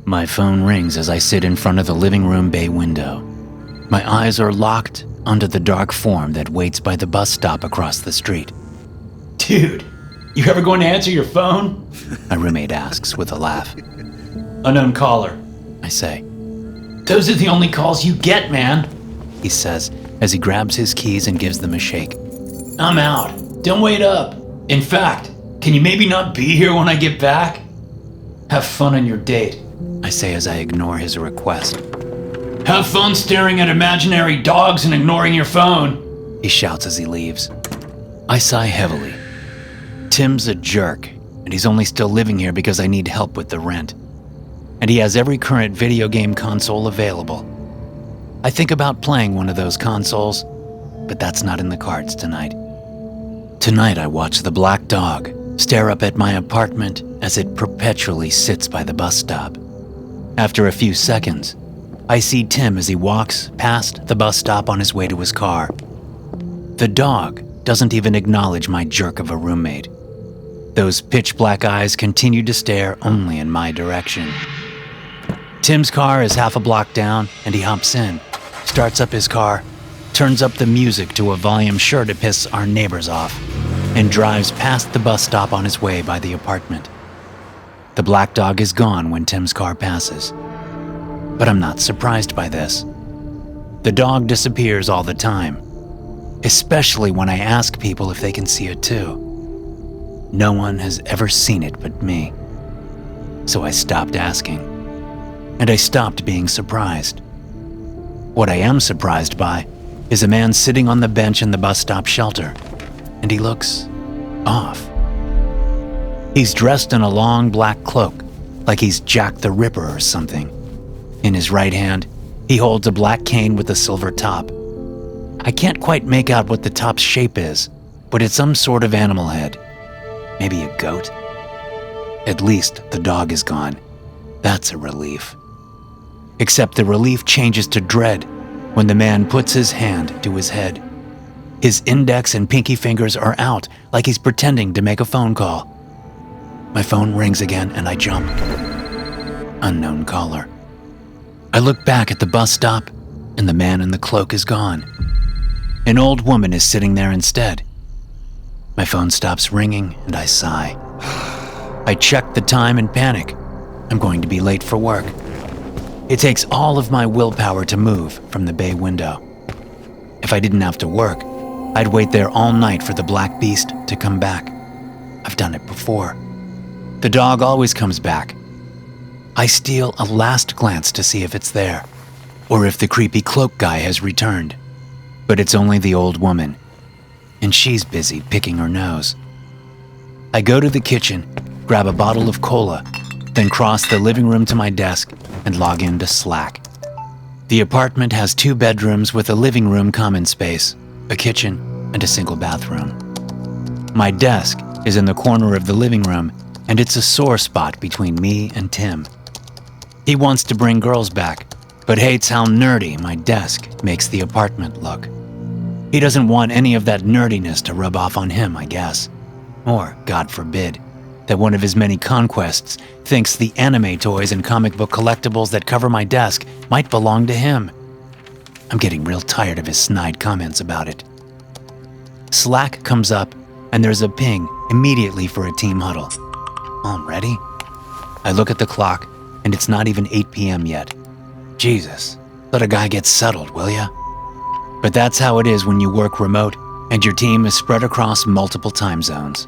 My phone rings as I sit in front of the living room bay window. My eyes are locked onto the dark form that waits by the bus stop across the street. Dude, you ever going to answer your phone? My roommate asks with a laugh. Unknown caller, I say. Those are the only calls you get, man. He says as he grabs his keys and gives them a shake. I'm out. Don't wait up. In fact, can you maybe not be here when I get back? Have fun on your date, I say as I ignore his request. Have fun staring at imaginary dogs and ignoring your phone, he shouts as he leaves. I sigh heavily. Tim's a jerk, and he's only still living here because I need help with the rent. And he has every current video game console available. I think about playing one of those consoles, but that's not in the cards tonight. Tonight I watch the black dog stare up at my apartment as it perpetually sits by the bus stop. After a few seconds, I see Tim as he walks past the bus stop on his way to his car. The dog doesn't even acknowledge my jerk of a roommate. Those pitch black eyes continue to stare only in my direction. Tim's car is half a block down and he hops in, starts up his car, turns up the music to a volume sure to piss our neighbors off, and drives past the bus stop on his way by the apartment. The black dog is gone when Tim's car passes. But I'm not surprised by this. The dog disappears all the time, especially when I ask people if they can see it too. No one has ever seen it but me. So I stopped asking, and I stopped being surprised. What I am surprised by is a man sitting on the bench in the bus stop shelter, and he looks off. He's dressed in a long black cloak, like he's Jack the Ripper or something. In his right hand, he holds a black cane with a silver top. I can't quite make out what the top's shape is, but it's some sort of animal head. Maybe a goat? At least the dog is gone. That's a relief. Except the relief changes to dread when the man puts his hand to his head. His index and pinky fingers are out, like he's pretending to make a phone call. My phone rings again and I jump. Unknown caller. I look back at the bus stop and the man in the cloak is gone. An old woman is sitting there instead. My phone stops ringing and I sigh. I check the time and panic. I'm going to be late for work. It takes all of my willpower to move from the bay window. If I didn't have to work, I'd wait there all night for the black beast to come back. I've done it before. The dog always comes back. I steal a last glance to see if it's there, or if the creepy cloak guy has returned. But it's only the old woman, and she's busy picking her nose. I go to the kitchen, grab a bottle of cola, then cross the living room to my desk and log into Slack. The apartment has 2 bedrooms with a living room common space, a kitchen, and a single bathroom. My desk is in the corner of the living room, and it's a sore spot between me and Tim. He wants to bring girls back, but hates how nerdy my desk makes the apartment look. He doesn't want any of that nerdiness to rub off on him, I guess. Or, God forbid, that one of his many conquests thinks the anime toys and comic book collectibles that cover my desk might belong to him. I'm getting real tired of his snide comments about it. Slack comes up, and there's a ping immediately for a team huddle. All ready? I look at the clock, and it's not even 8 p.m. yet. Jesus, let a guy get settled, will ya? But that's how it is when you work remote, and your team is spread across multiple time zones.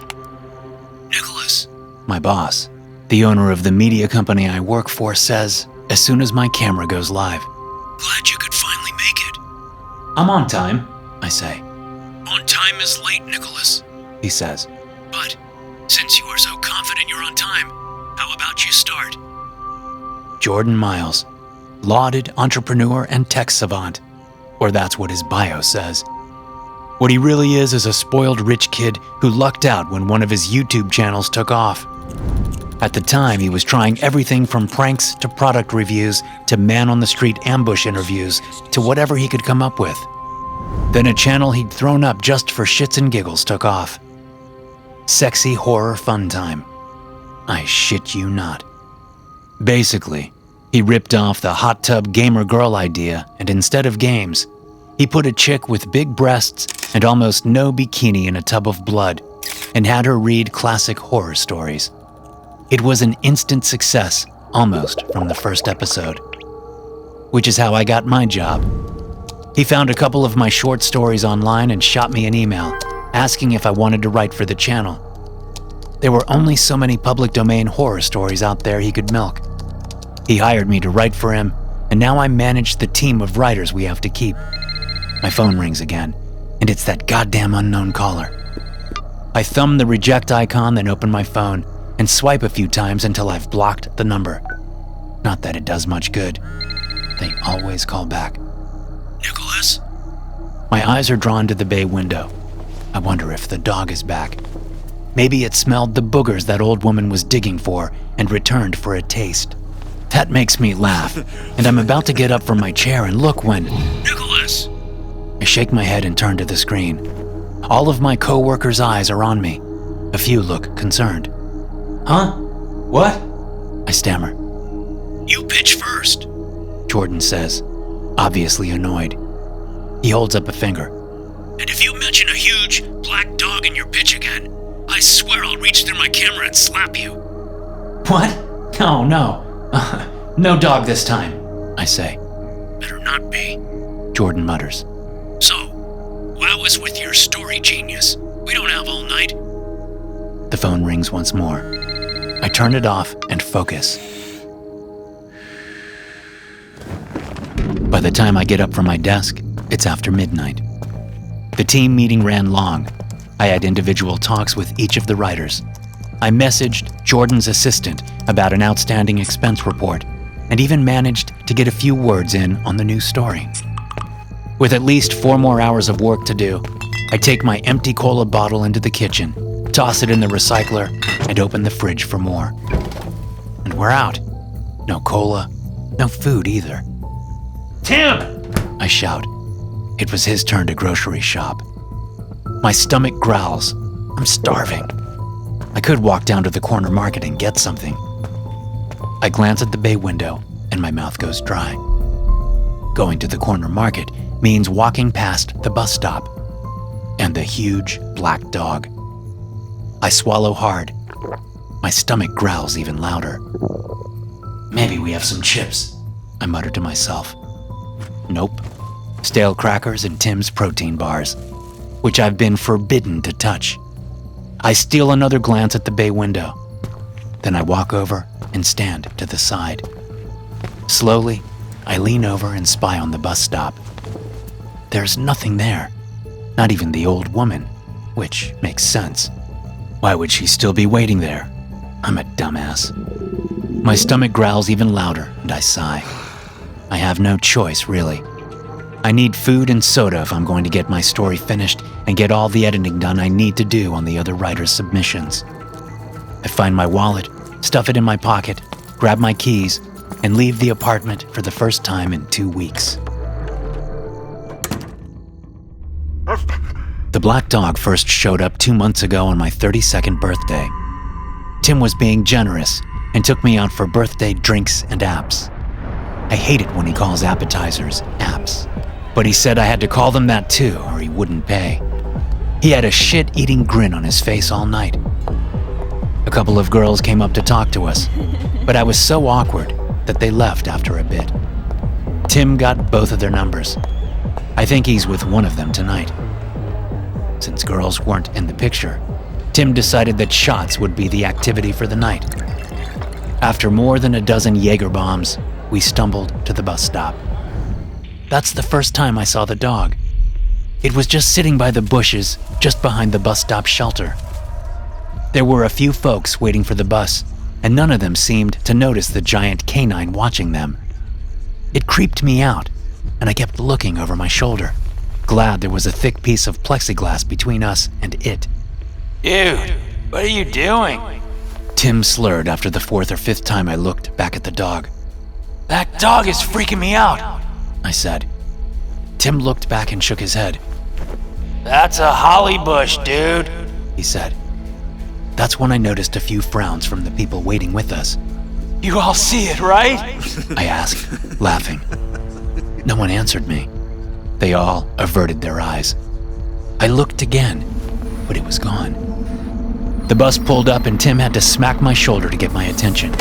Nicholas, my boss, the owner of the media company I work for, says as soon as my camera goes live. Glad you could finally make it. I'm on time, I say. On time is late, Nicholas, he says. But since you are so confident you're on time, how about you start? Jordan Miles, lauded entrepreneur and tech savant, or that's what his bio says. What he really is a spoiled rich kid who lucked out when one of his YouTube channels took off. At the time, he was trying everything from pranks to product reviews to man-on-the-street ambush interviews to whatever he could come up with. Then a channel he'd thrown up just for shits and giggles took off. Sexy horror fun time. I shit you not. Basically, He ripped off the hot tub gamer girl idea, and instead of games, he put a chick with big breasts and almost no bikini in a tub of blood and had her read classic horror stories. It was an instant success, almost from the first episode. Which is how I got my job. He found a couple of my short stories online and shot me an email asking if I wanted to write for the channel. There were only so many public domain horror stories out there he could milk. He hired me to write for him, and now I manage the team of writers we have to keep. My phone rings again, and it's that goddamn unknown caller. I thumb the reject icon, then open my phone and swipe a few times until I've blocked the number. Not that it does much good. They always call back. Nicholas? My eyes are drawn to the bay window. I wonder if the dog is back. Maybe it smelled the boogers that old woman was digging for and returned for a taste. That makes me laugh, and I'm about to get up from my chair and look when... Nicholas! I shake my head and turn to the screen. All of my co-workers' eyes are on me. A few look concerned. Huh? What? I stammer. You pitch first. Jordan says, obviously annoyed. He holds up a finger. And if you mention a huge black dog in your pitch again, I swear I'll reach through my camera and slap you. What? No. No dog this time, I say. Better not be. Jordan mutters. So, wow us with your story, genius. We don't have all night. The phone rings once more. I turn it off and focus. By the time I get up from my desk, it's after midnight. The team meeting ran long. I had individual talks with each of the writers. I messaged Jordan's assistant about an outstanding expense report and even managed to get a few words in on the new story. With at least 4 more hours of work to do, I take my empty cola bottle into the kitchen, toss it in the recycler, and open the fridge for more. And we're out. No cola, no food either. Tim! I shout. It was his turn to grocery shop. My stomach growls. I'm starving. I could walk down to the corner market and get something. I glance at the bay window and my mouth goes dry. Going to the corner market means walking past the bus stop and the huge black dog. I swallow hard. My stomach growls even louder. Maybe we have some chips, I mutter to myself. Nope. Stale crackers and Tim's protein bars, which I've been forbidden to touch. I steal another glance at the bay window. Then I walk over and stand to the side. Slowly, I lean over and spy on the bus stop. There's nothing there, not even the old woman, which makes sense. Why would she still be waiting there? I'm a dumbass. My stomach growls even louder and I sigh. I have no choice, really. I need food and soda if I'm going to get my story finished and get all the editing done I need to do on the other writers' submissions. I find my wallet, stuff it in my pocket, grab my keys, and leave the apartment for the first time in 2 weeks. The black dog first showed up 2 months ago on my 32nd birthday. Tim was being generous and took me out for birthday drinks and apps. I hate it when he calls appetizers apps, but he said I had to call them that too or he wouldn't pay. He had a shit-eating grin on his face all night. A couple of girls came up to talk to us, but I was so awkward that they left after a bit. Tim got both of their numbers. I think he's with one of them tonight. Since girls weren't in the picture, Tim decided that shots would be the activity for the night. After more than a dozen Jaeger bombs, we stumbled to the bus stop. That's the first time I saw the dog. It was just sitting by the bushes just behind the bus stop shelter. There were a few folks waiting for the bus, and none of them seemed to notice the giant canine watching them. It creeped me out, and I kept looking over my shoulder, glad there was a thick piece of plexiglass between us and it. Dude, what are you doing? Tim slurred after the 4th or 5th time I looked back at the dog. That dog is freaking me out, I said. Tim looked back and shook his head. That's a holly bush, dude, he said. That's when I noticed a few frowns from the people waiting with us. You all see it, right? I asked, laughing. No one answered me. They all averted their eyes. I looked again, but it was gone. The bus pulled up and Tim had to smack my shoulder to get my attention.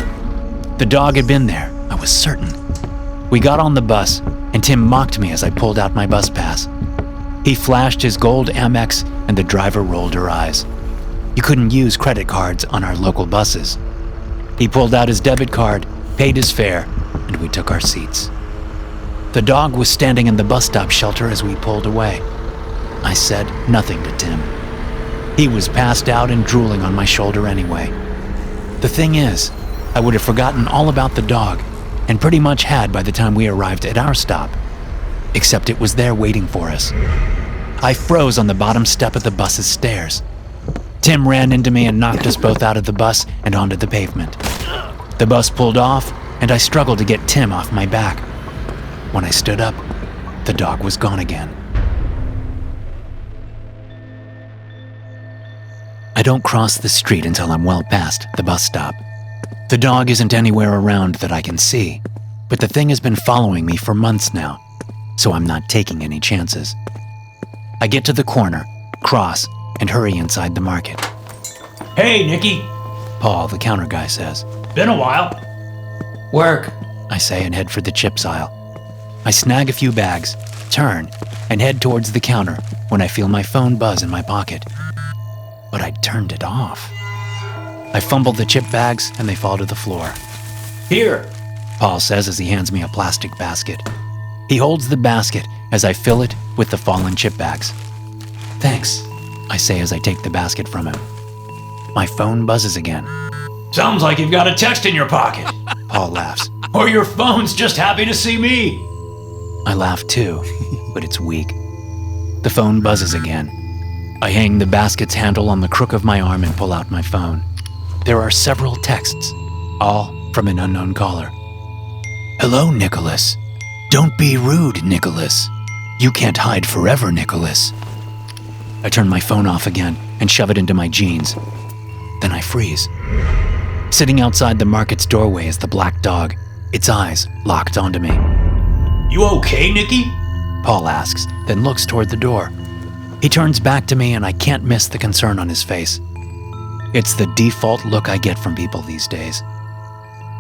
The dog had been there, I was certain. We got on the bus, and Tim mocked me as I pulled out my bus pass. He flashed his gold Amex, and the driver rolled her eyes. You couldn't use credit cards on our local buses. He pulled out his debit card, paid his fare, and we took our seats. The dog was standing in the bus stop shelter as we pulled away. I said nothing to Tim. He was passed out and drooling on my shoulder anyway. The thing is, I would have forgotten all about the dog, and pretty much had by the time we arrived at our stop. Except it was there waiting for us. I froze on the bottom step of the bus's stairs. Tim ran into me and knocked us both out of the bus and onto the pavement. The bus pulled off, and I struggled to get Tim off my back. When I stood up, the dog was gone again. I don't cross the street until I'm well past the bus stop. The dog isn't anywhere around that I can see, but the thing has been following me for months now, so I'm not taking any chances. I get to the corner, cross, and hurry inside the market. Hey, Nicky. Paul, the counter guy, says. Been a while. Work. I say and head for the chips aisle. I snag a few bags, turn, and head towards the counter when I feel my phone buzz in my pocket. But I turned it off. I fumble the chip bags and they fall to the floor. Here, Paul says as he hands me a plastic basket. He holds the basket as I fill it with the fallen chip bags. Thanks, I say as I take the basket from him. My phone buzzes again. Sounds like you've got a text in your pocket. Paul laughs. Or your phone's just happy to see me. I laugh too, but it's weak. The phone buzzes again. I hang the basket's handle on the crook of my arm and pull out my phone. There are several texts, all from an unknown caller. Hello, Nicholas. Don't be rude, Nicholas. You can't hide forever, Nicholas. I turn my phone off again and shove it into my jeans. Then I freeze. Sitting outside the market's doorway is the black dog, its eyes locked onto me. You okay, Nicky? Paul asks, then looks toward the door. He turns back to me and I can't miss the concern on his face. It's the default look I get from people these days.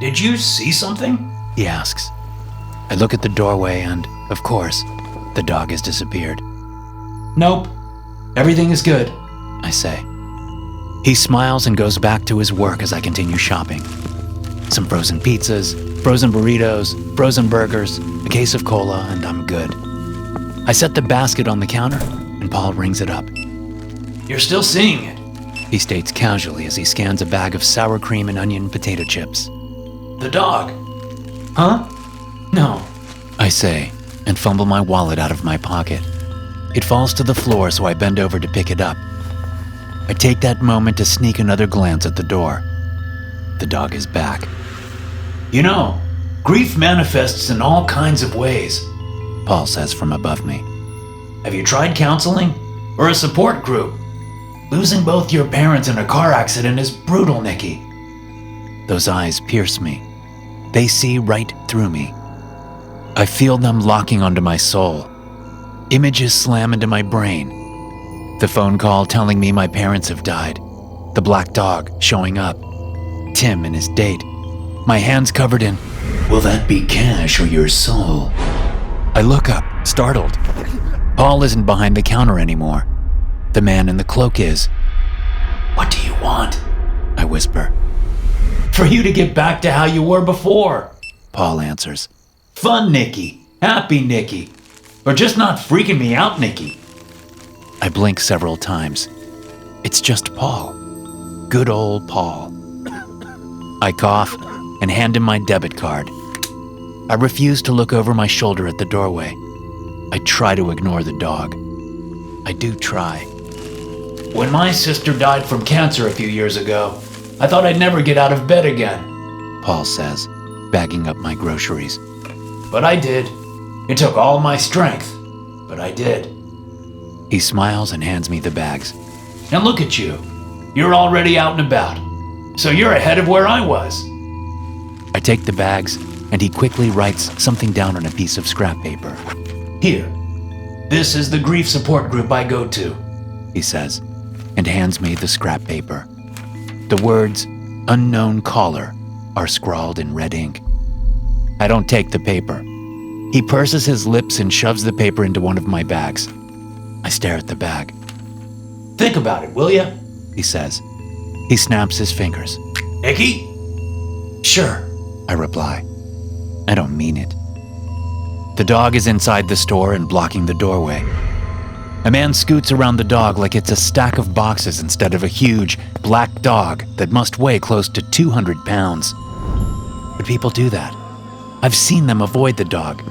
Did you see something? He asks. I look at the doorway and, of course, the dog has disappeared. Nope. Everything is good, I say. He smiles and goes back to his work as I continue shopping. Some frozen pizzas, frozen burritos, frozen burgers, a case of cola, and I'm good. I set the basket on the counter, and Paul rings it up. You're still seeing it, he states casually as he scans a bag of sour cream and onion potato chips. The dog. Huh? No. I say, and fumble my wallet out of my pocket. It falls to the floor, so I bend over to pick it up. I take that moment to sneak another glance at the door. The dog is back. You know, grief manifests in all kinds of ways, Paul says from above me. Have you tried counseling? Or a support group? Losing both your parents in a car accident is brutal, Nicky. Those eyes pierce me. They see right through me. I feel them locking onto my soul. Images slam into my brain. The phone call telling me my parents have died. The black dog showing up. Tim and his date. My hands covered in, will that be cash or your soul? I look up, startled. Paul isn't behind the counter anymore. The man in the cloak is. What do you want? I whisper. For you to get back to how you were before, Paul answers. Fun, Nicky. Happy, Nicky. Or just not freaking me out, Nicky. I blink several times. It's just Paul. Good old Paul. I cough and hand him my debit card. I refuse to look over my shoulder at the doorway. I try to ignore the dog. I do try. When my sister died from cancer a few years ago, I thought I'd never get out of bed again, Paul says, bagging up my groceries. But I did. It took all my strength, but I did. He smiles and hands me the bags. And look at you. You're already out and about. So you're ahead of where I was. I take the bags, and he quickly writes something down on a piece of scrap paper. Here, this is the grief support group I go to, he says, and hands me the scrap paper. The words, "Unknown caller," are scrawled in red ink. I don't take the paper. He purses his lips and shoves the paper into one of my bags. I stare at the bag. Think about it, will ya? He says. He snaps his fingers. Nicky? Sure, I reply. I don't mean it. The dog is inside the store and blocking the doorway. A man scoots around the dog like it's a stack of boxes instead of a huge, black dog that must weigh close to 200 pounds. But people do that. I've seen them avoid the dog,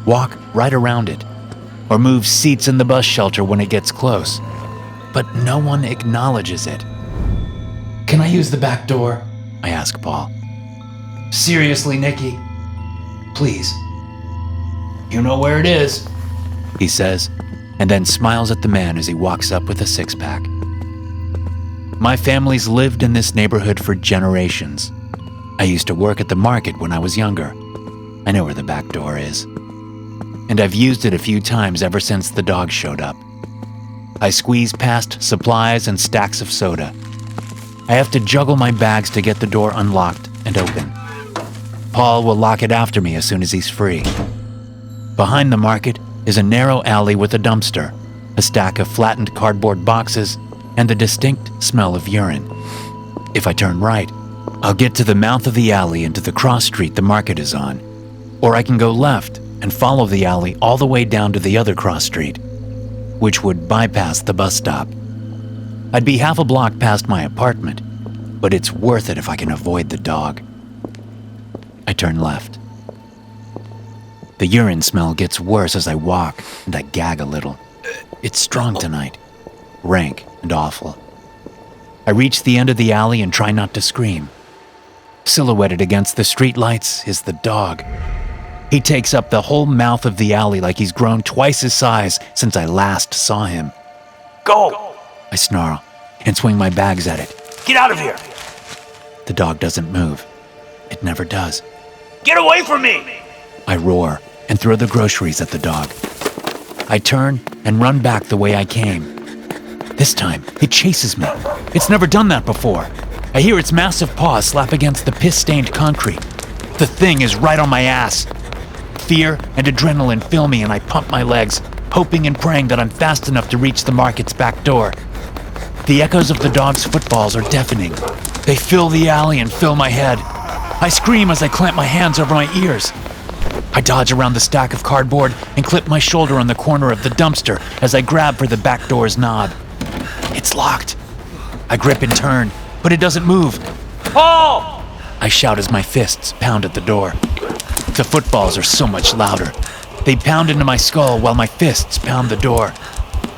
walk right around it, or move seats in the bus shelter when it gets close. But no one acknowledges it. Can I use the back door? I ask Paul. Seriously, Nicky. Please. You know where it is, he says, and then smiles at the man as he walks up with a six-pack. My family's lived in this neighborhood for generations. I used to work at the market when I was younger. I know where the back door is. And I've used it a few times ever since the dog showed up. I squeeze past supplies and stacks of soda. I have to juggle my bags to get the door unlocked and open. Paul will lock it after me as soon as he's free. Behind the market is a narrow alley with a dumpster, a stack of flattened cardboard boxes, and the distinct smell of urine. If I turn right, I'll get to the mouth of the alley into the cross street the market is on. Or I can go left and follow the alley all the way down to the other cross street, which would bypass the bus stop. I'd be half a block past my apartment, but it's worth it if I can avoid the dog. I turn left. The urine smell gets worse as I walk, and I gag a little. It's strong tonight, rank and awful. I reach the end of the alley and try not to scream. Silhouetted against the streetlights is the dog. He takes up the whole mouth of the alley like he's grown twice his size since I last saw him. Go! I snarl and swing my bags at it. Get out of here! The dog doesn't move. It never does. Get away from me! I roar and throw the groceries at the dog. I turn and run back the way I came. This time, it chases me. It's never done that before. I hear its massive paws slap against the piss-stained concrete. The thing is right on my ass. Fear and adrenaline fill me and I pump my legs, hoping and praying that I'm fast enough to reach the market's back door. The echoes of the dog's footfalls are deafening. They fill the alley and fill my head. I scream as I clamp my hands over my ears. I dodge around the stack of cardboard and clip my shoulder on the corner of the dumpster as I grab for the back door's knob. It's locked. I grip and turn, but it doesn't move. Paul! I shout as my fists pound at the door. The footfalls are so much louder. They pound into my skull while my fists pound the door.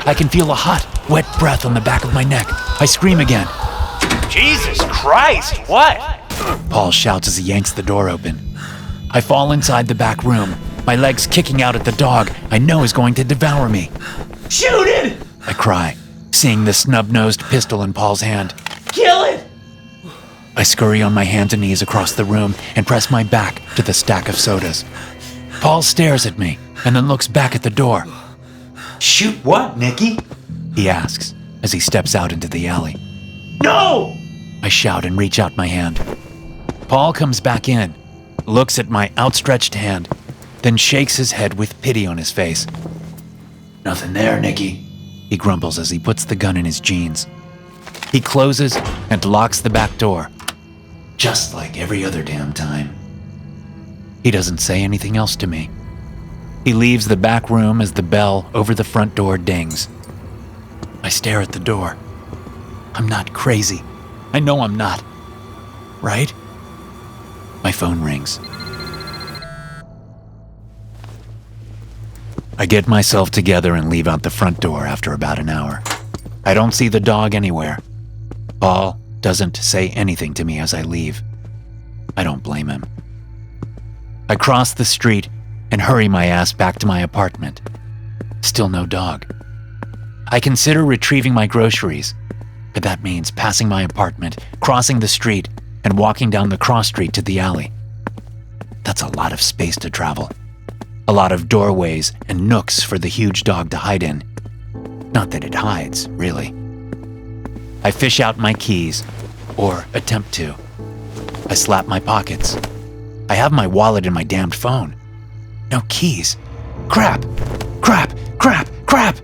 I can feel a hot, wet breath on the back of my neck. I scream again. Jesus Christ, what? Paul shouts as he yanks the door open. I fall inside the back room, my legs kicking out at the dog I know is going to devour me. Shoot it! I cry, seeing the snub-nosed pistol in Paul's hand. Kill it! I scurry on my hands and knees across the room and press my back to the stack of sodas. Paul stares at me and then looks back at the door. Shoot what, Nicky? He asks as he steps out into the alley. No! I shout and reach out my hand. Paul comes back in, looks at my outstretched hand, then shakes his head with pity on his face. Nothing there, Nicky, he grumbles as he puts the gun in his jeans. He closes and locks the back door. just like every other damn time. He doesn't say anything else to me. He leaves the back room as the bell over the front door dings. I stare at the door. I'm not crazy. I know I'm not. Right? My phone rings. I get myself together and leave out the front door after about an hour. I don't see the dog anywhere. Paul doesn't say anything to me as I leave. I don't blame him. I cross the street and hurry my ass back to my apartment. Still no dog. I consider retrieving my groceries, but that means passing my apartment, crossing the street, and walking down the cross street to the alley. That's a lot of space to travel. A lot of doorways and nooks for the huge dog to hide in. Not that it hides, really. I fish out my keys, or attempt to. I slap my pockets. I have my wallet and my damned phone. No keys. Crap! Crap! Crap! Crap!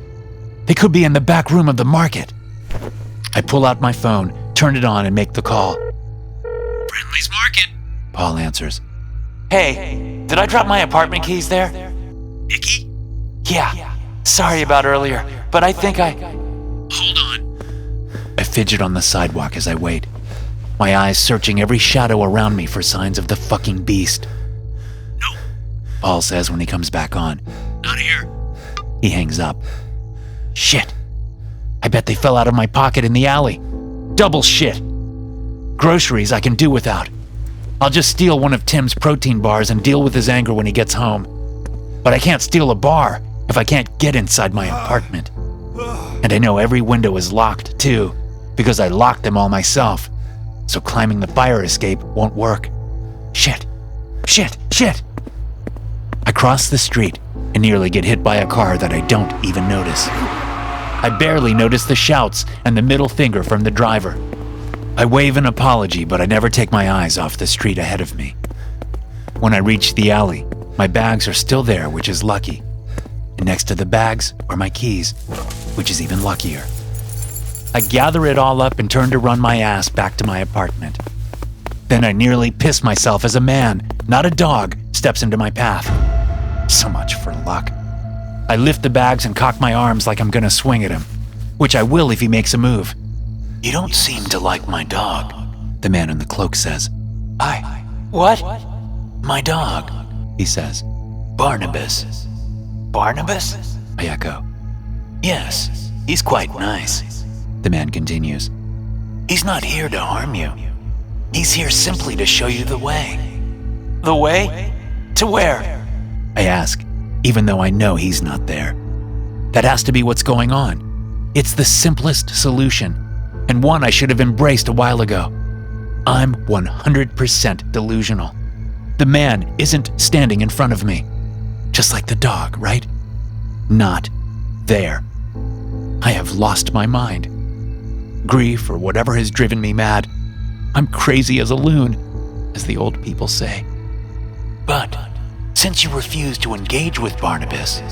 They could be in the back room of the market. I pull out my phone, turn it on, and make the call. Friendly's Market. Paul answers. Hey, did I drop my apartment keys there? Nicky? Yeah. Sorry about earlier, but I think Hold on. I fidget on the sidewalk as I wait, my eyes searching every shadow around me for signs of the fucking beast. No, Paul says when he comes back on. not here. He hangs up. Shit. I bet they fell out of my pocket in the alley. Double shit. Groceries I can do without. I'll just steal one of Tim's protein bars and deal with his anger when he gets home. But I can't steal a bar if I can't get inside my apartment. And I know every window is locked, too, because I locked them all myself. So climbing the fire escape won't work. Shit. Shit. Shit. I cross the street and nearly get hit by a car that I don't even notice. I barely notice the shouts and the middle finger from the driver. I wave an apology, but I never take my eyes off the street ahead of me. When I reach the alley, my bags are still there, which is lucky. And next to the bags are my keys, which is even luckier. I gather it all up and turn to run my ass back to my apartment. Then I nearly piss myself as a man, not a dog, steps into my path. So much for luck. I lift the bags and cock my arms like I'm gonna swing at him, which I will if he makes a move. You don't seem to like my dog, The man in the cloak says. What? My dog, He says. Barnabas. Barnabas? I echo. Yes, he's quite nice. The man continues. He's not here to harm you. He's here simply to show you the way. The way? To where? I ask, even though I know he's not there. That has to be what's going on. It's the simplest solution, and one I should have embraced a while ago. I'm 100% delusional. The man isn't standing in front of me. Just like the dog, right? Not there. I have lost my mind. Grief or whatever has driven me mad. I'm crazy as a loon, as the old people say. But since you refuse to engage with Barnabas,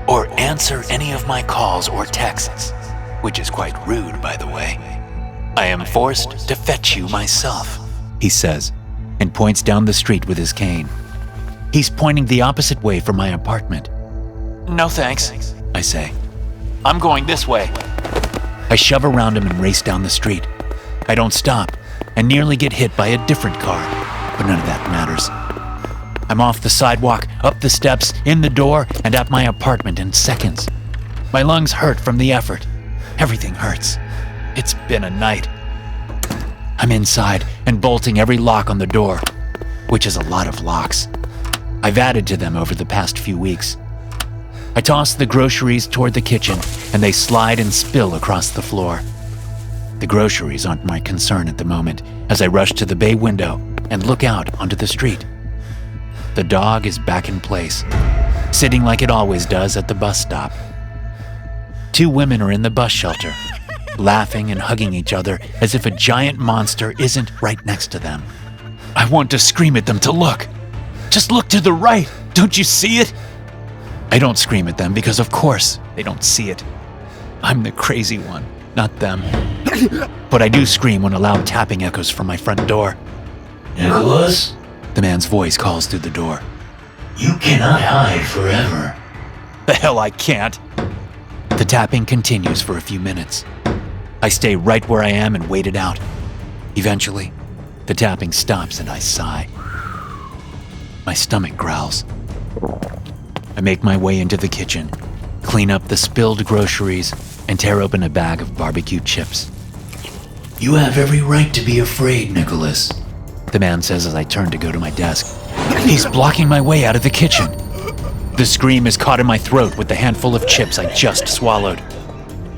or answer any of my calls or texts, which is quite rude, by the way, I am forced to fetch you myself, He says, and points down the street with his cane. He's pointing the opposite way from my apartment. No thanks, I say. I'm going this way. I shove around him and race down the street. I don't stop and nearly get hit by a different car, but none of that matters. I'm off the sidewalk, up the steps, in the door, and at my apartment in seconds. My lungs hurt from the effort. Everything hurts. It's been a night. I'm inside and bolting every lock on the door, which is a lot of locks. I've added to them over the past few weeks. I toss the groceries toward the kitchen, and they slide and spill across the floor. The groceries aren't my concern at the moment, as I rush to the bay window and look out onto the street. The dog is back in place, sitting like it always does at the bus stop. Two women are in the bus shelter, laughing and hugging each other as if a giant monster isn't right next to them. I want to scream at them to look. Just look to the right. Don't you see it? I don't scream at them because, of course, they don't see it. I'm the crazy one, not them. But I do scream when a loud tapping echoes from my front door. Nicholas, The man's voice calls through the door. you cannot hide forever. The hell I can't. The tapping continues for a few minutes. I stay right where I am and wait it out. Eventually, the tapping stops and I sigh. My stomach growls. I make my way into the kitchen, clean up the spilled groceries, and tear open a bag of barbecue chips. You have every right to be afraid, Nicholas. The man says as I turn to go to my desk. He's blocking my way out of the kitchen. The scream is caught in my throat with the handful of chips I just swallowed.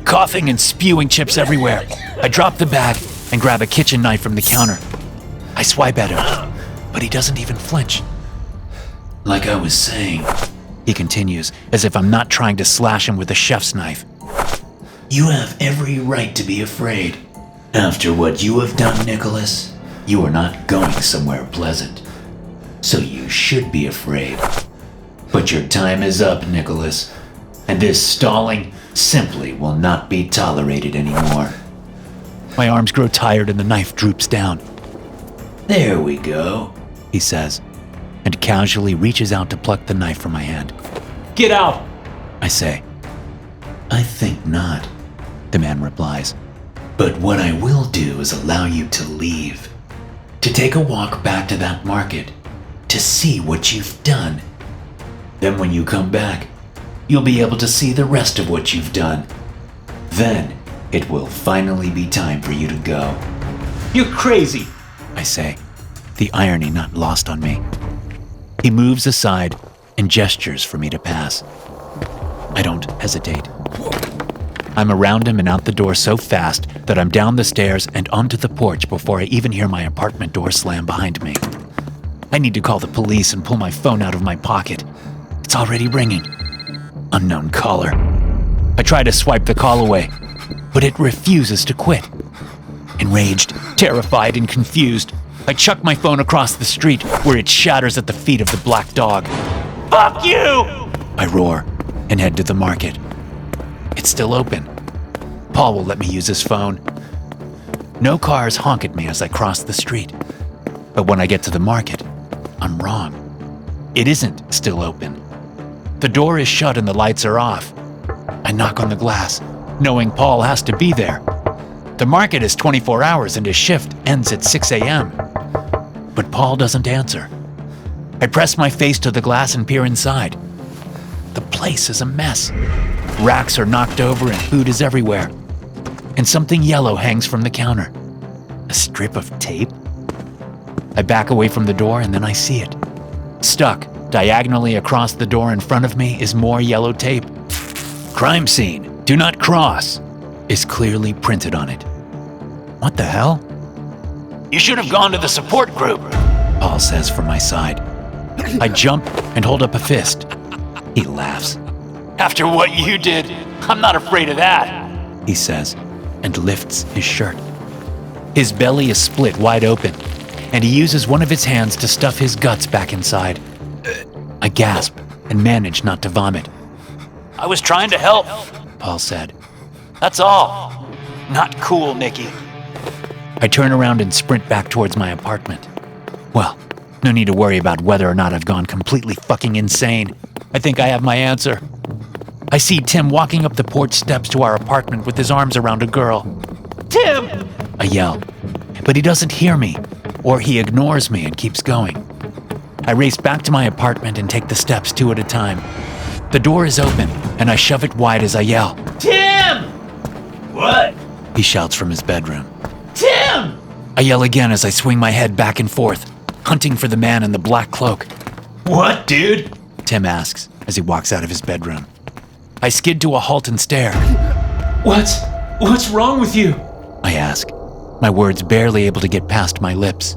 Coughing and spewing chips everywhere, I drop the bag and grab a kitchen knife from the counter. I swipe at him, but he doesn't even flinch. Like I was saying, he continues, as if I'm not trying to slash him with a chef's knife. you have every right to be afraid. After what you have done, Nicholas, you are not going somewhere pleasant. So you should be afraid. But your time is up, Nicholas, and this stalling simply will not be tolerated anymore. My arms grow tired and the knife droops down. There we go, he says, and casually reaches out to pluck the knife from my hand. Get out, I say. I think not. The man replies. But what I will do is allow you to leave. To take a walk back to that market. To see what you've done. Then when you come back, you'll be able to see the rest of what you've done. Then it will finally be time for you to go. You're crazy, I say, the irony not lost on me. He moves aside and gestures for me to pass. I don't hesitate. I'm around him and out the door so fast that I'm down the stairs and onto the porch before I even hear my apartment door slam behind me. I need to call the police and pull my phone out of my pocket. It's already ringing. Unknown caller. I try to swipe the call away, but it refuses to quit. Enraged, terrified, and confused, I chuck my phone across the street where it shatters at the feet of the black dog. Fuck you! I roar and head to the market. It's still open. Paul will let me use his phone. No cars honk at me as I cross the street. But when I get to the market, I'm wrong. It isn't still open. The door is shut and the lights are off. I knock on the glass, knowing Paul has to be there. The market is 24 hours and his shift ends at 6 a.m. But Paul doesn't answer. I press my face to the glass and peer inside. The place is a mess. Racks are knocked over and food is everywhere. And something yellow hangs from the counter. A strip of tape? I back away from the door and then I see it. Stuck diagonally across the door in front of me is more yellow tape. Crime scene, do not cross, is clearly printed on it. What the hell? You should have gone to the support group, Paul says from my side. I jump and hold up a fist. He laughs. After what you did, I'm not afraid of that, he says, and lifts his shirt. His belly is split wide open, and he uses one of his hands to stuff his guts back inside. I gasp and manage not to vomit. I was trying to help, Paul said. That's all. Not cool, Nicky. I turn around and sprint back towards my apartment. Well, no need to worry about whether or not I've gone completely fucking insane. I think I have my answer. I see Tim walking up the porch steps to our apartment with his arms around a girl. Tim! I yell, but he doesn't hear me, or he ignores me and keeps going. I race back to my apartment and take the steps 2 at a time. The door is open, and I shove it wide as I yell. Tim! What? He shouts from his bedroom. Tim! I yell again as I swing my head back and forth, hunting for the man in the black cloak. What, dude? Tim asks as he walks out of his bedroom. I skid to a halt and stare. What's wrong with you? I ask, my words barely able to get past my lips.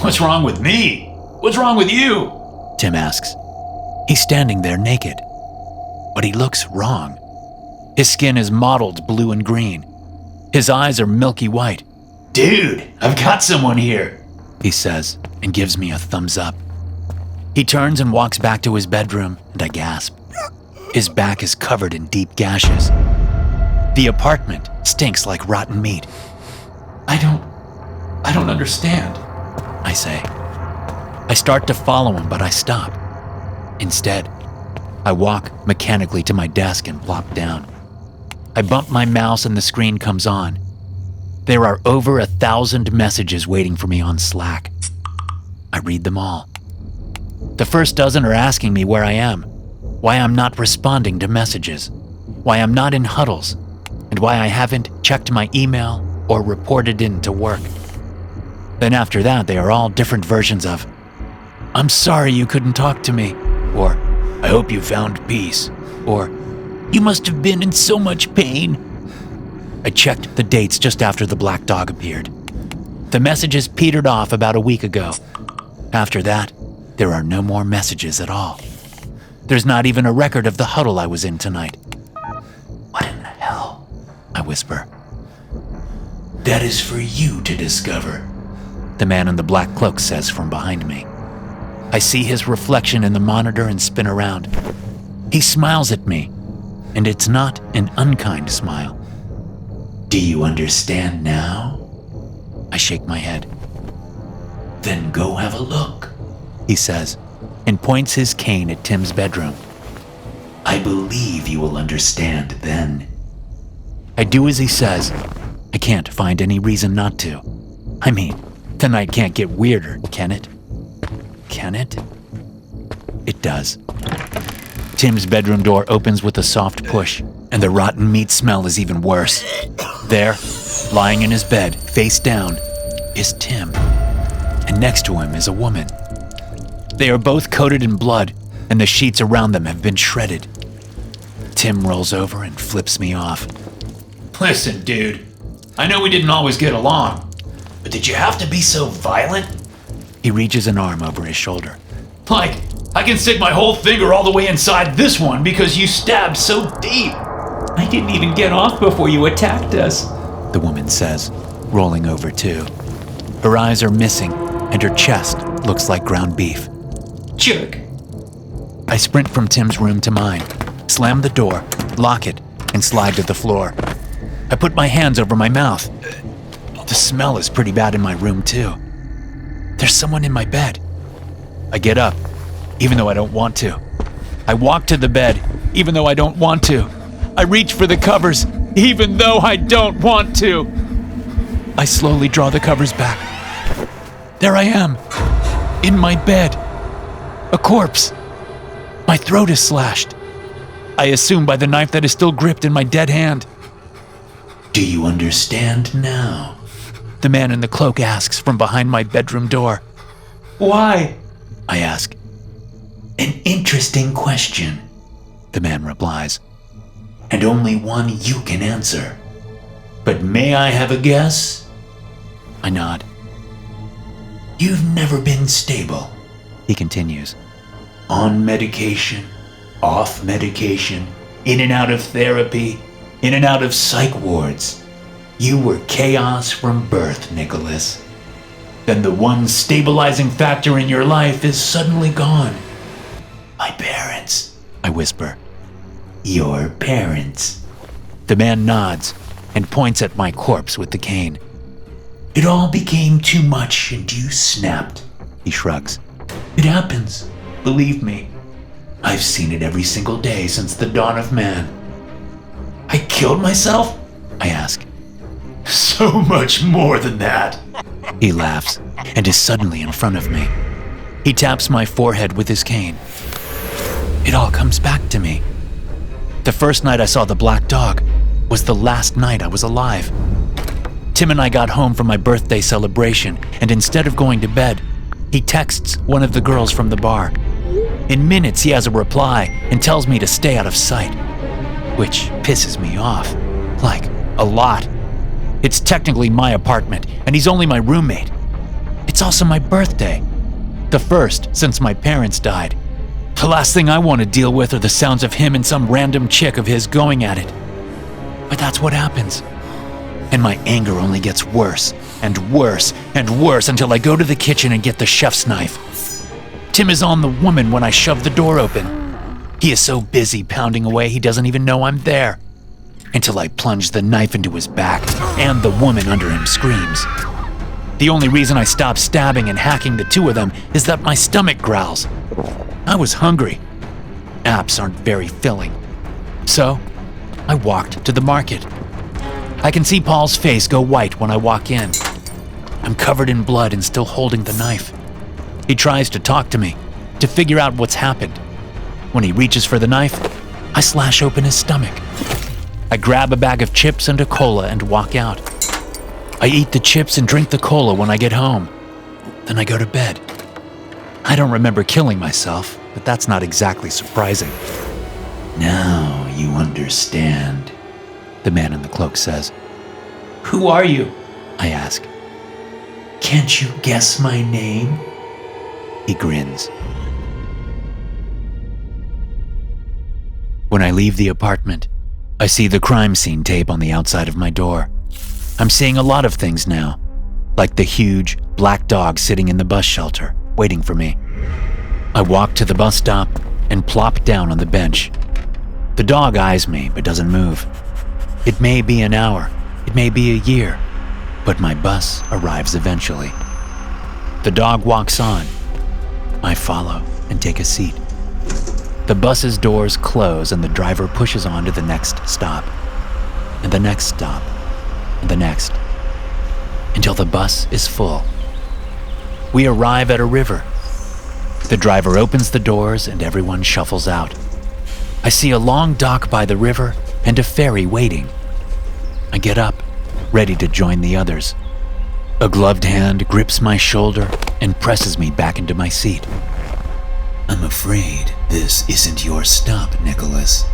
What's wrong with me? What's wrong with you? Tim asks. He's standing there naked, but he looks wrong. His skin is mottled blue and green. His eyes are milky white. Dude, I've got someone here, he says and gives me a thumbs up. He turns and walks back to his bedroom, and I gasp. His back is covered in deep gashes. The apartment stinks like rotten meat. I don't understand, I say. I start to follow him, but I stop. Instead, I walk mechanically to my desk and plop down. I bump my mouse and the screen comes on. There are over 1,000 messages waiting for me on Slack. I read them all. The first dozen are asking me where I am, why I'm not responding to messages, why I'm not in huddles, and why I haven't checked my email or reported in to work. Then after that, they are all different versions of, I'm sorry you couldn't talk to me, or I hope you found peace, or you must have been in so much pain. I checked the dates just after the black dog appeared. The messages petered off about a week ago. After that, There are no more messages at all. There's not even a record of the huddle I was in tonight. What in the hell? I whisper. That is for you to discover, The man in the black cloak says from behind me. I see his reflection in the monitor and spin around. He smiles at me, and it's not an unkind smile. Do you understand now? I shake my head. Then go have a look, He says, and points his cane at Tim's bedroom. I believe you will understand then. I do as he says. I can't find any reason not to. I mean, the night can't get weirder, can it? Can it? It does. Tim's bedroom door opens with a soft push, and the rotten meat smell is even worse. There, lying in his bed, face down, is Tim. And next to him is a woman. They are both coated in blood, and the sheets around them have been shredded. Tim rolls over and flips me off. Listen, dude. I know we didn't always get along, but did you have to be so violent? He reaches an arm over his shoulder. Like, I can stick my whole finger all the way inside this one because you stabbed so deep. I didn't even get off before you attacked us, The woman says, rolling over too. Her eyes are missing, and her chest looks like ground beef. jerk. I sprint from Tim's room to mine, slam the door, lock it, and slide to the floor. I put my hands over my mouth. The smell is pretty bad in my room too. There's someone in my bed. I get up, even though I don't want to. I walk to the bed, even though I don't want to. I reach for the covers, even though I don't want to. I slowly draw the covers back. There I am, in my bed. A corpse. My throat is slashed. I assume by the knife that is still gripped in my dead hand. Do you understand now? The man in the cloak asks from behind my bedroom door. Why? I ask. An interesting question, The man replies. and only one you can answer. But may I have a guess? I nod. You've never been stable. He continues. On medication, off medication, in and out of therapy, in and out of psych wards. You were chaos from birth, Nicholas. Then the one stabilizing factor in your life is suddenly gone. My parents. I whisper. Your parents. The man nods and points at my corpse with the cane. It all became too much and you snapped. He shrugs. It happens, believe me. I've seen it every single day since the dawn of man. I killed myself? I ask. So much more than that. He laughs and is suddenly in front of me. He taps my forehead with his cane. It all comes back to me. The first night I saw the black dog was the last night I was alive. Tim and I got home from my birthday celebration, and instead of going to bed, he texts one of the girls from the bar. In minutes, he has a reply and tells me to stay out of sight, which pisses me off, like a lot. It's technically my apartment, and he's only my roommate. It's also my birthday, the first since my parents died. The last thing I want to deal with are the sounds of him and some random chick of his going at it. But that's what happens. And my anger only gets worse and worse and worse until I go to the kitchen and get the chef's knife. Tim is on the woman when I shove the door open. He is so busy pounding away he doesn't even know I'm there. Until I plunge the knife into his back and the woman under him screams. The only reason I stop stabbing and hacking the two of them is that my stomach growls. I was hungry. Apps aren't very filling. So, I walked to the market. I can see Paul's face go white when I walk in. I'm covered in blood and still holding the knife. He tries to talk to me, to figure out what's happened. When he reaches for the knife, I slash open his stomach. I grab a bag of chips and a cola and walk out. I eat the chips and drink the cola when I get home. Then I go to bed. I don't remember killing myself, but that's not exactly surprising. Now you understand. The man in the cloak says. Who are you? I ask. Can't you guess my name? He grins. When I leave the apartment, I see the crime scene tape on the outside of my door. I'm seeing a lot of things now, like the huge black dog sitting in the bus shelter, waiting for me. I walk to the bus stop and plop down on the bench. The dog eyes me but doesn't move. It may be an hour, it may be a year, but my bus arrives eventually. The dog walks on. I follow and take a seat. The bus's doors close and the driver pushes on to the next stop, and the next stop, and the next, until the bus is full. We arrive at a river. The driver opens the doors and everyone shuffles out. I see a long dock by the river and a ferry waiting. I get up, ready to join the others. A gloved hand grips my shoulder and presses me back into my seat. I'm afraid this isn't your stop, Nicholas.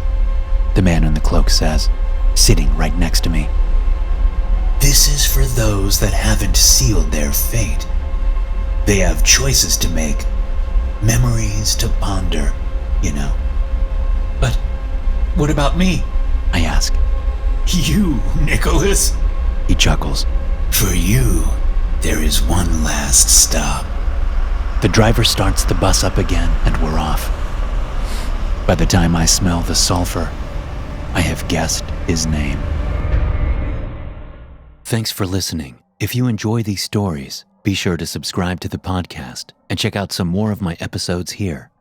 The man in the cloak says, sitting right next to me. This is for those that haven't sealed their fate. They have choices to make, memories to ponder, you know. But what about me? I ask. You, Nicholas? He chuckles. For you, there is one last stop. The driver starts the bus up again and we're off. By the time I smell the sulfur, I have guessed his name. Thanks for listening. If you enjoy these stories, be sure to subscribe to the podcast and check out some more of my episodes here.